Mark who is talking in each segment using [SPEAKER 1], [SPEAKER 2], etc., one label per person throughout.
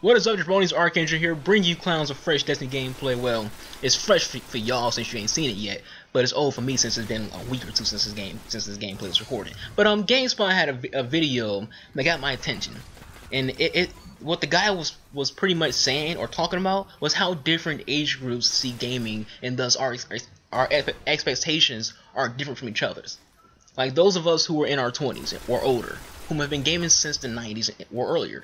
[SPEAKER 1] What is up, Jabronis? Archangel here, bring you clowns of fresh Destiny gameplay. Well, it's fresh for y'all since you ain't seen it yet, but it's old for me since it's been a week or two since this gameplay was recorded. But Gamespot had a video that got my attention, and what the guy was pretty much saying or talking about was how different age groups see gaming, and thus our expectations are different from each other's. Like those of us who are in our 20s or older, whom have been gaming since the 90s or earlier.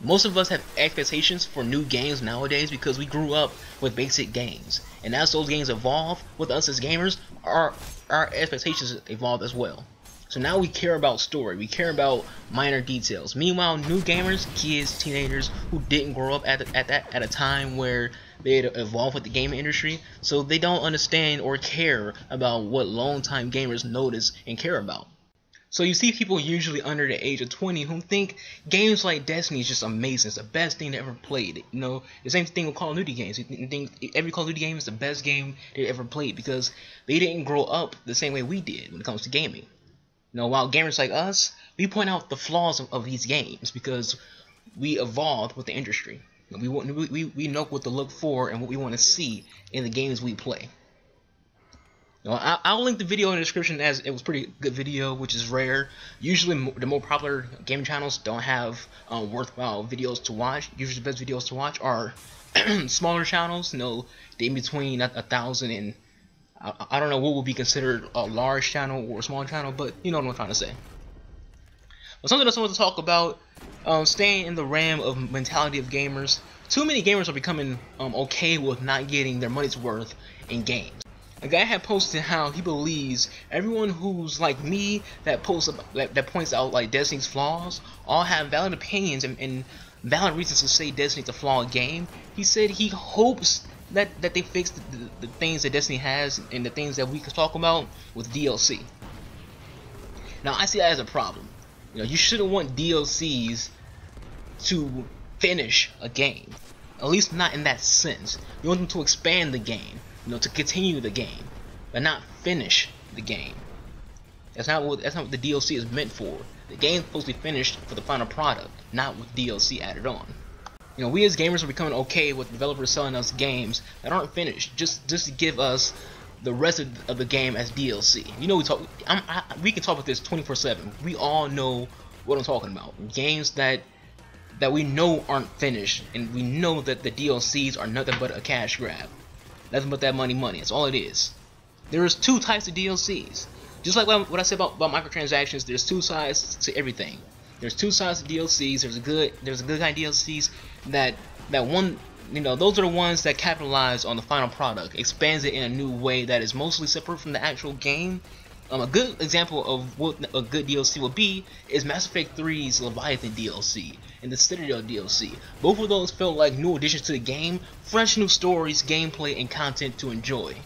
[SPEAKER 1] Most of us have expectations for new games nowadays because we grew up with basic games, and as those games evolve with us as gamers, our expectations evolve as well. So now we care about story, we care about minor details. Meanwhile, new gamers, kids, teenagers who didn't grow up at a time where they had evolved with the gaming industry, so they don't understand or care about what long-time gamers notice and care about. So you see people usually under the age of 20 who think games like Destiny is just amazing. It's the best thing they ever played. You know, the same thing with Call of Duty games. You think every Call of Duty game is the best game they ever played because they didn't grow up the same way we did when it comes to gaming. You know, while gamers like us, we point out the flaws of these games because we evolved with the industry. We know what to look for and what we want to see in the games we play. I'll link the video in the description, as it was a pretty good video, which is rare. Usually the more popular gaming channels don't have worthwhile videos to watch. Usually the best videos to watch are smaller channels, you know, in between 1,000 and I don't know what would be considered a large channel or a small channel, but you know what I'm trying to say. But something else I want to talk about, staying in the realm of mentality of gamers. Too many gamers are becoming okay with not getting their money's worth in games. A guy had posted how he believes everyone who's like me that points out like Destiny's flaws all have valid opinions and valid reasons to say Destiny's a flawed game. He said he hopes that they fix the things that Destiny has and the things that we could talk about with DLC. Now I see that as a problem. You know, you shouldn't want DLCs to finish a game, at least not in that sense. You want them to expand the game. You know, to continue the game, but not finish the game. That's not what the DLC is meant for. The game's supposed to be finished for the final product, not with DLC added on. You know, we as gamers are becoming okay with developers selling us games that aren't finished, just to give us the rest of the game as DLC. You know, we can talk about this 24/7. We all know what I'm talking about. Games that we know aren't finished, and we know that the DLCs are nothing but a cash grab. Nothing but that money. That's all it is. There's two types of DLCs. Just like what I said about microtransactions, there's two sides to everything. There's two sides to DLCs. There's a good kind of DLCs that one, you know, those are the ones that capitalize on the final product, expands it in a new way that is mostly separate from the actual game. A good example of what a good DLC will be is Mass Effect 3's Leviathan DLC and the Citadel DLC. Both of those felt like new additions to the game, fresh new stories, gameplay, and content to enjoy.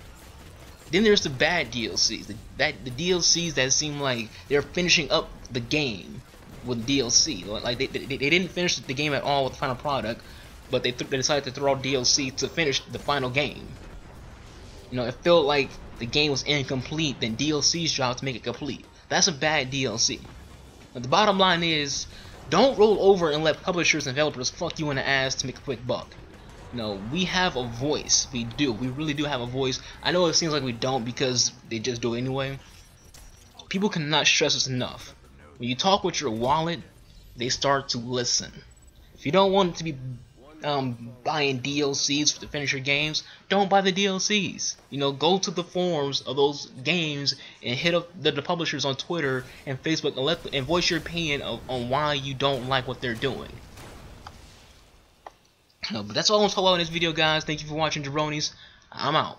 [SPEAKER 1] Then there's the bad DLCs, the DLCs that seem like they're finishing up the game with DLC. Like they didn't finish the game at all with the final product, but they decided to throw out DLC to finish the final game. You know, it felt like the game was incomplete, then DLC's job to make it complete. That's a bad DLC. But the bottom line is, don't roll over and let publishers and developers fuck you in the ass to make a quick buck. You know, we have a voice. We do. We really do have a voice. I know it seems like we don't because they just do it anyway. People cannot stress us enough. When you talk with your wallet, they start to listen. If you don't want to be buying DLCs to finish your games, don't buy the DLCs. You know, go to the forums of those games and hit up the publishers on Twitter and Facebook and voice your opinion on why you don't like what they're doing. But that's all I'm talking about in this video, guys. Thank you for watching, Jabronis. I'm out.